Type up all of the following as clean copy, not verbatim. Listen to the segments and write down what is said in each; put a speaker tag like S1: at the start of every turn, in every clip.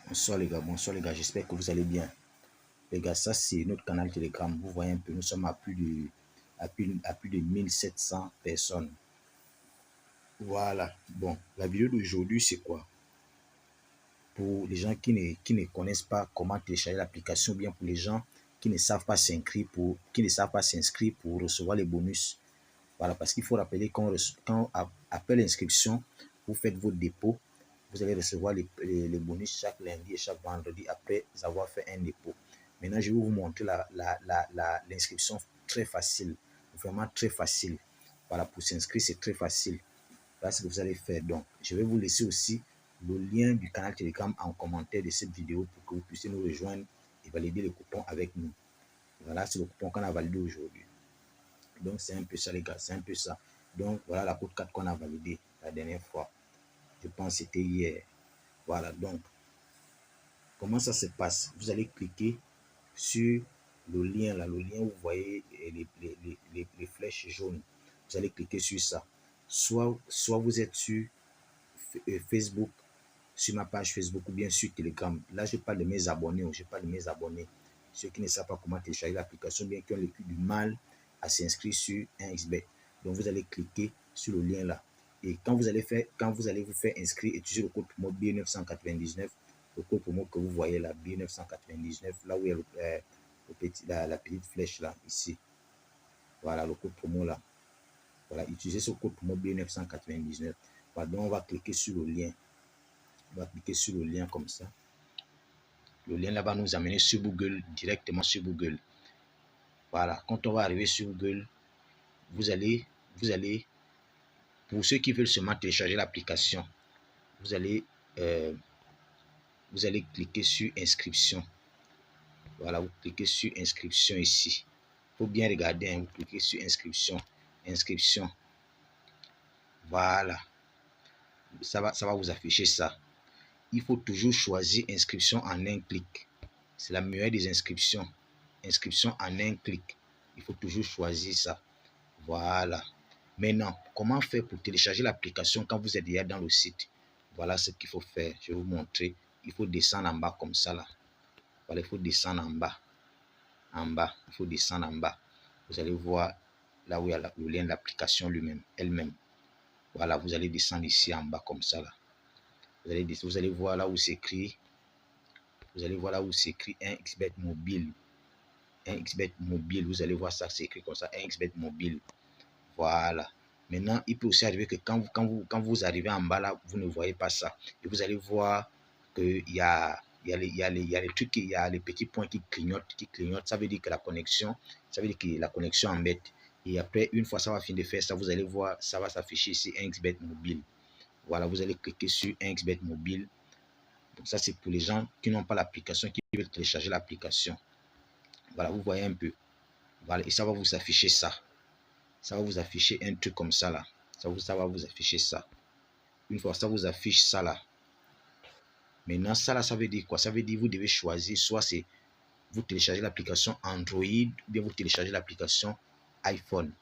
S1: Bonsoir les gars, j'espère que vous allez bien. Les gars, ça c'est notre canal Telegram. Vous voyez un peu, nous sommes à plus de 1700 personnes. Voilà. Bon, la vidéo d'aujourd'hui c'est quoi? Pour les gens qui ne connaissent pas comment télécharger l'application, bien pour les gens qui ne savent pas s'inscrire pour recevoir les bonus. Voilà, parce qu'il faut rappeler quand après l'inscription, vous faites vos dépôts, vous allez recevoir les bonus chaque lundi et chaque vendredi après avoir fait un dépôt. Maintenant, je vais vous montrer l'inscription très facile, vraiment très facile. Voilà, pour s'inscrire, c'est très facile. Voilà ce que vous allez faire. Donc, je vais vous laisser aussi le lien du canal Telegram en commentaire de cette vidéo pour que vous puissiez nous rejoindre et valider le coupon avec nous. Voilà, c'est le coupon qu'on a validé aujourd'hui. Donc, c'est un peu ça, les gars, c'est un peu ça. Donc, voilà la code 4 qu'on a validé la dernière fois. Je pense que c'était hier. Voilà, donc, comment ça se passe? Vous allez cliquer sur le lien là, le lien où vous voyez les flèches jaunes. Vous allez cliquer sur ça. Soit vous êtes sur Facebook, sur ma page Facebook ou bien sur Telegram. Là, je parle de mes abonnés. Je parle de mes abonnés. Ceux qui ne savent pas comment télécharger l'application, bien qui ont le plus du mal à s'inscrire sur 1xBet. Donc, vous allez cliquer sur le lien là. Et quand vous allez vous faire inscrire, utilisez le code promo B999, le code promo que vous voyez là, B999, là où il y a la petite flèche là, ici. Voilà, le code promo là. Voilà, utilisez ce code promo B999. Voilà, donc on va cliquer sur le lien. On va cliquer sur le lien comme ça. Le lien là va nous amener sur Google, directement sur Google. Voilà, quand on va arriver sur Google, vous allez, pour ceux qui veulent seulement télécharger l'application, vous allez cliquer sur inscription. Voilà, vous cliquez sur inscription ici. Il faut bien regarder, hein, vous cliquez sur inscription. Inscription. Voilà. Ça va vous afficher ça. Il faut toujours choisir inscription en un clic. C'est la meilleure des inscriptions. Inscription en un clic. Il faut toujours choisir ça. Voilà. Maintenant, comment faire pour télécharger l'application quand vous êtes déjà dans le site? Voilà ce qu'il faut faire. Je vais vous montrer. Il faut descendre en bas comme ça là. Voilà, il faut descendre en bas. En bas, il faut descendre en bas. Vous allez voir là où il y a le lien de l'application elle-même. Voilà, vous allez descendre ici en bas comme ça là. Vous allez voir là où c'est écrit. Vous allez voir là où c'est écrit 1xBet mobile. 1xBet mobile, vous allez voir ça, c'est écrit comme ça, 1xBet mobile. Voilà. Maintenant, il peut aussi arriver que quand vous arrivez en bas là, vous ne voyez pas ça. Et vous allez voir qu'il y a les trucs, il y a les petits points qui clignotent. Ça veut dire que la connexion embête. Et après, une fois ça va finir de faire ça, vous allez voir, ça va s'afficher ici 1xBet mobile. Voilà, vous allez cliquer sur 1xBet mobile. Donc ça, c'est pour les gens qui n'ont pas l'application, qui veulent télécharger l'application. Voilà, vous voyez un peu. Voilà, et ça va vous afficher ça. Ça va vous afficher un truc comme ça là. Ça va vous afficher ça. Une fois ça vous affiche ça là. Maintenant, ça là, ça veut dire quoi? Ça veut dire que vous devez choisir, soit c'est vous téléchargez l'application Android, ou bien vous téléchargez l'application iPhone.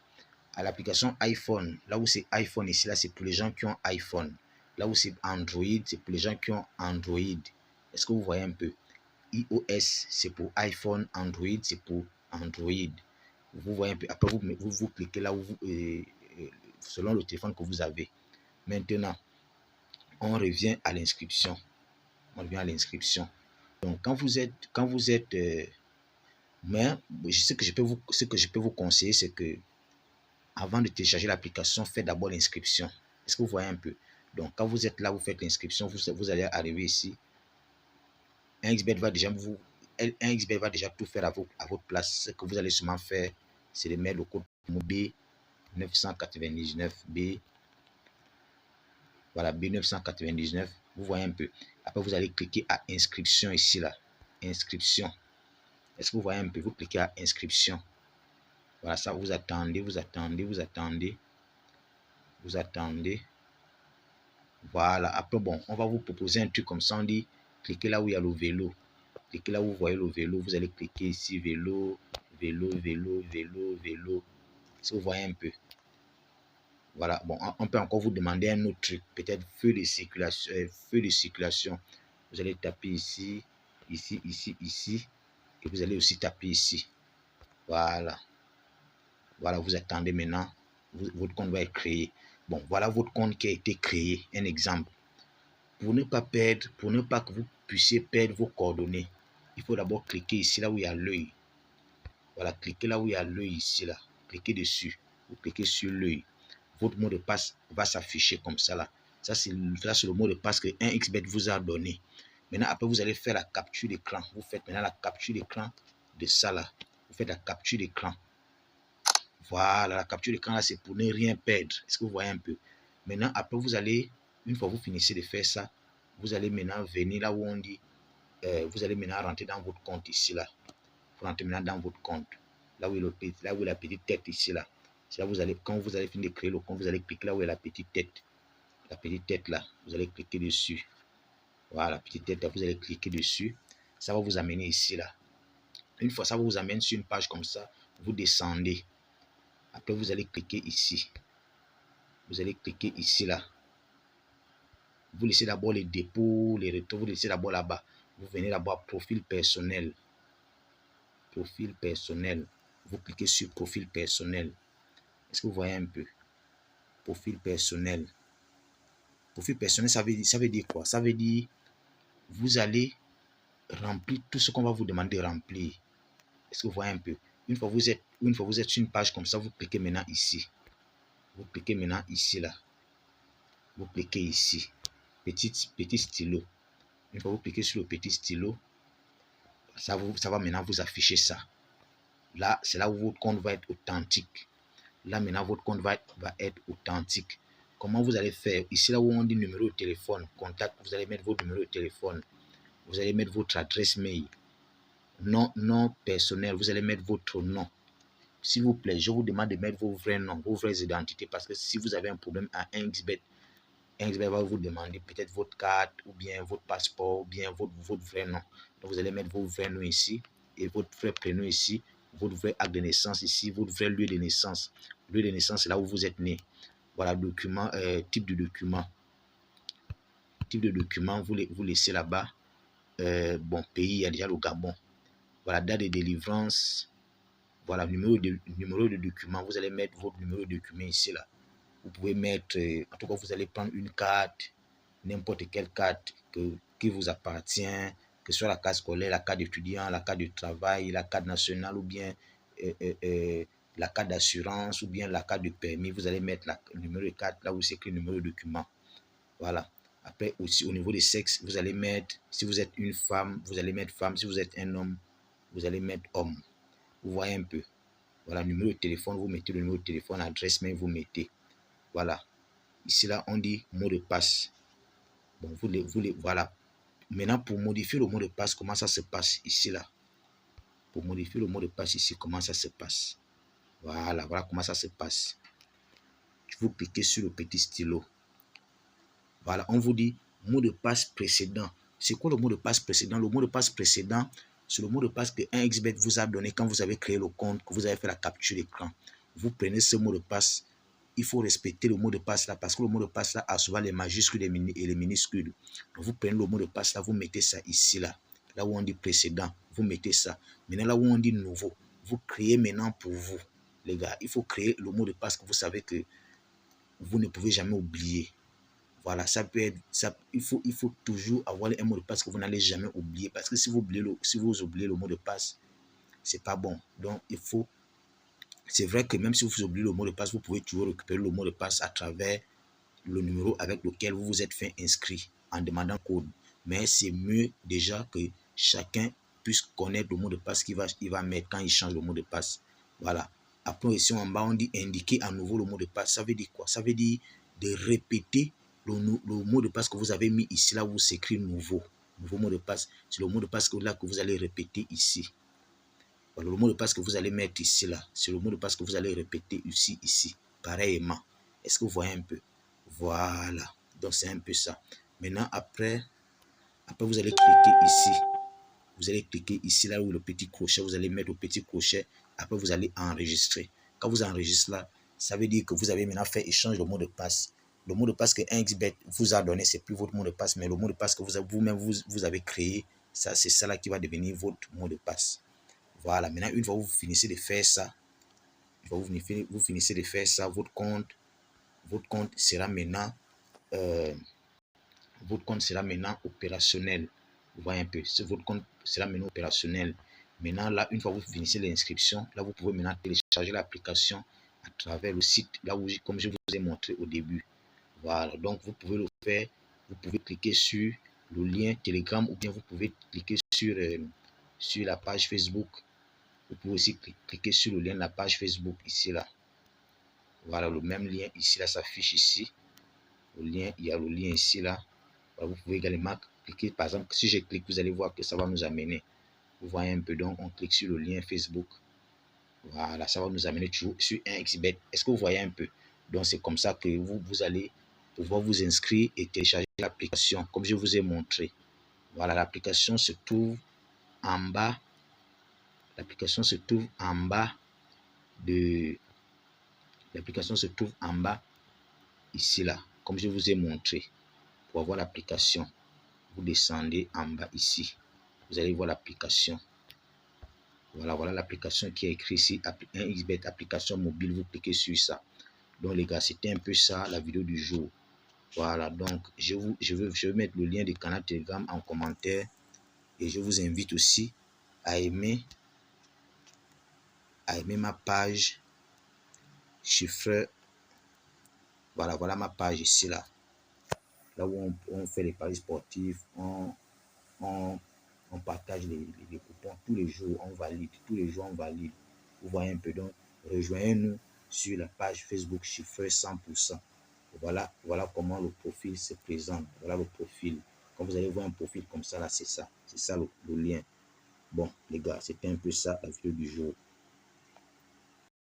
S1: À l'application iPhone, là où c'est iPhone ici, là, c'est pour les gens qui ont iPhone. Là où c'est Android, c'est pour les gens qui ont Android. Est-ce que vous voyez un peu? iOS, c'est pour iPhone. Android, c'est pour Android. Vous voyez un peu. Après, vous cliquez là où selon le téléphone que vous avez. Maintenant, on revient à l'inscription. Donc, quand vous êtes mais ce que je peux vous conseiller, c'est que avant de télécharger l'application, faites d'abord l'inscription. Est-ce que vous voyez un peu? Donc, quand vous êtes là, vous faites l'inscription, vous allez arriver ici. 1xBet va déjà tout faire à votre place. Ce que vous allez seulement faire, c'est de mettre le code B999. Voilà, B999. Vous voyez un peu. Après, vous allez cliquer à inscription ici, là. Inscription. Est-ce que vous voyez un peu? Vous cliquez à inscription. Voilà, ça, vous attendez. Voilà, après, bon, on va vous proposer un truc comme ça. On dit, cliquez là où il y a le vélo. Cliquez là où vous voyez le vélo. Vous allez cliquer ici, vélo. Si vous voyez un peu. Voilà, bon, on peut encore vous demander un autre truc. Peut-être feu de circulation. Vous allez taper ici, ici, ici, ici. Et vous allez aussi taper ici. Voilà. Voilà, vous attendez maintenant. Votre compte va être créé. Bon, voilà votre compte qui a été créé. Un exemple. Pour ne pas perdre, pour ne pas que vous puissiez perdre vos coordonnées, il faut d'abord cliquer ici, là où il y a l'œil. Voilà, cliquez là où il y a l'œil ici, là. Cliquez dessus. Vous cliquez sur l'œil. Votre mot de passe va s'afficher comme ça, là. Ça, c'est le mot de passe que 1xBet vous a donné. Maintenant, après, vous allez faire la capture d'écran. Vous faites maintenant la capture d'écran de ça, là. Vous faites la capture d'écran. Voilà, la capture d'écran, là, c'est pour ne rien perdre. Est-ce que vous voyez un peu? Maintenant, après, vous allez, une fois que vous finissez de faire ça, vous allez maintenant venir là où on dit, vous allez maintenant rentrer dans votre compte ici, là. Vous rentrez maintenant dans votre compte. Là où il y a la petite tête ici, là. C'est là où vous allez, quand vous allez finir de créer le compte, vous allez cliquer là où il y a la petite tête. La petite tête, là. Vous allez cliquer dessus. Voilà, la petite tête, là, vous allez cliquer dessus. Ça va vous amener ici, là. Une fois ça vous amène sur une page comme ça, vous descendez. Après, vous allez cliquer ici. Vous allez cliquer ici, là. Vous laissez d'abord les dépôts, les retours, vous laissez d'abord là-bas. Vous venez d'abord à profil personnel. Profil personnel. Vous cliquez sur profil personnel. Est-ce que vous voyez un peu? Profil personnel. Profil personnel, ça veut dire quoi? Ça veut dire, vous allez remplir tout ce qu'on va vous demander de remplir. Est-ce que vous voyez un peu? Une fois vous êtes sur une page comme ça, vous cliquez maintenant ici. Vous cliquez maintenant ici, là. Vous cliquez ici. Petit stylo. Une fois vous cliquez sur le petit stylo, ça va maintenant vous afficher ça. Là, c'est là où votre compte va être authentique. Là, maintenant, votre compte va être authentique. Comment vous allez faire? Ici, là où on dit numéro de téléphone, contact, vous allez mettre votre numéro de téléphone. Vous allez mettre votre adresse mail. Nom personnel, vous allez mettre votre nom. S'il vous plaît, je vous demande de mettre vos vrais noms, vos vraies identités, parce que si vous avez un problème à 1xBet, 1xBet va vous demander peut-être votre carte, ou bien votre passeport, ou bien votre vrai nom. Donc, vous allez mettre vos vrais noms ici, et votre vrai prénom ici, votre vrai acte de naissance ici, votre vrai lieu de naissance. Le lieu de naissance, c'est là où vous êtes né. Voilà, document, type de document. Type de document, vous laissez là-bas. Bon, pays, il y a déjà le Gabon. Voilà, date de délivrance. Voilà, numéro de document. Vous allez mettre votre numéro de document ici, là. Vous pouvez mettre, en tout cas, vous allez prendre une carte, n'importe quelle carte qui vous appartient, que ce soit la carte scolaire, la carte d'étudiant, la carte de travail, la carte nationale, ou bien la carte d'assurance, ou bien la carte de permis. Vous allez mettre le numéro de carte, là où c'est écrit le numéro de document. Voilà. Après, aussi, au niveau des sexes, vous allez mettre, si vous êtes une femme, vous allez mettre femme. Si vous êtes un homme, vous allez mettre homme. Vous voyez un peu. Voilà, numéro de téléphone, vous mettez le numéro de téléphone, adresse mail, vous mettez. Voilà. Ici, là, on dit mot de passe. Bon, voilà. Maintenant, pour modifier le mot de passe, comment ça se passe ici, là? Pour modifier le mot de passe ici, comment ça se passe? Voilà, voilà comment ça se passe. Vous cliquez sur le petit stylo. Voilà, on vous dit mot de passe précédent. C'est quoi le mot de passe précédent? Le mot de passe précédent, c'est le mot de passe que 1xBet vous a donné quand vous avez créé le compte, que vous avez fait la capture d'écran. Vous prenez ce mot de passe. Il faut respecter le mot de passe là parce que le mot de passe là a souvent les majuscules et les minuscules. Donc vous prenez le mot de passe là, vous mettez ça ici là. Là où on dit précédent, vous mettez ça. Maintenant là où on dit nouveau, vous créez maintenant pour vous. Les gars, il faut créer le mot de passe que vous savez que vous ne pouvez jamais oublier. Voilà, ça peut être, il faut toujours avoir un mot de passe que vous n'allez jamais oublier. Parce que si vous oubliez le mot de passe, c'est pas bon. Donc, c'est vrai que même si vous oubliez le mot de passe, vous pouvez toujours récupérer le mot de passe à travers le numéro avec lequel vous vous êtes fait inscrit en demandant code. Mais c'est mieux déjà que chacun puisse connaître le mot de passe qu'il va mettre quand il change le mot de passe. Voilà. Après, ici en bas, on dit indiquer à nouveau le mot de passe. Ça veut dire quoi? Ça veut dire de répéter le mot de passe que vous avez mis ici, là où s'écrit nouveau mot de passe. C'est le mot de passe que vous allez répéter ici. Voilà, le mot de passe que vous allez mettre ici, là, c'est le mot de passe que vous allez répéter ici, pareillement. Est-ce que vous voyez un peu? Voilà, donc c'est un peu ça. Maintenant, après vous allez cliquer ici. Vous allez cliquer ici, là où le petit crochet, vous allez mettre le petit crochet. Après, vous allez enregistrer. Quand vous enregistrez là, ça veut dire que vous avez maintenant fait échange de mot de passe. Le mot de passe que 1xBet vous a donné, c'est plus votre mot de passe, mais le mot de passe que vous-même vous avez créé, ça c'est ça là qui va devenir votre mot de passe. Voilà, maintenant une fois que vous finissez de faire ça, vous finissez de faire ça, votre compte sera maintenant opérationnel. Vous voyez un peu, votre compte sera maintenant opérationnel. Maintenant là, une fois que vous finissez l'inscription, là vous pouvez maintenant télécharger l'application à travers le site, là où, comme je vous ai montré au début. Voilà, donc vous pouvez le faire, vous pouvez cliquer sur le lien Telegram ou bien vous pouvez cliquer sur la page Facebook. Vous pouvez aussi cliquer sur le lien de la page Facebook ici là. Voilà, le même lien ici là s'affiche ici. Le lien, il y a le lien ici là. Voilà, vous pouvez également cliquer, par exemple, si je clique, vous allez voir que ça va nous amener. Vous voyez un peu, donc on clique sur le lien Facebook. Voilà, ça va nous amener toujours sur 1xBet. Est-ce que vous voyez un peu? Donc c'est comme ça que vous allez pouvoir vous inscrire et télécharger l'application, comme je vous ai montré. Voilà, l'application se trouve en bas. L'application se trouve en bas de... L'application se trouve en bas, ici là, comme je vous ai montré. Pour avoir l'application, vous descendez en bas ici. Vous allez voir l'application. Voilà, voilà l'application qui est écrit ici, 1xBet, application mobile. Vous cliquez sur ça. Donc les gars, c'était un peu ça la vidéo du jour. Voilà, donc je vais mettre le lien du canal Telegram en commentaire et je vous invite aussi à aimer ma page chiffreur. Voilà, voilà ma page ici là où on fait les paris sportifs, on partage les coupons tous les jours, on valide, tous les jours on valide. Vous voyez un peu, donc rejoignez-nous sur la page Facebook chiffreur 100%. Voilà comment le profil se présente. Voilà le profil. Quand vous allez voir un profil comme ça, là, c'est ça le lien. Bon, les gars, c'était un peu ça la vidéo du jour.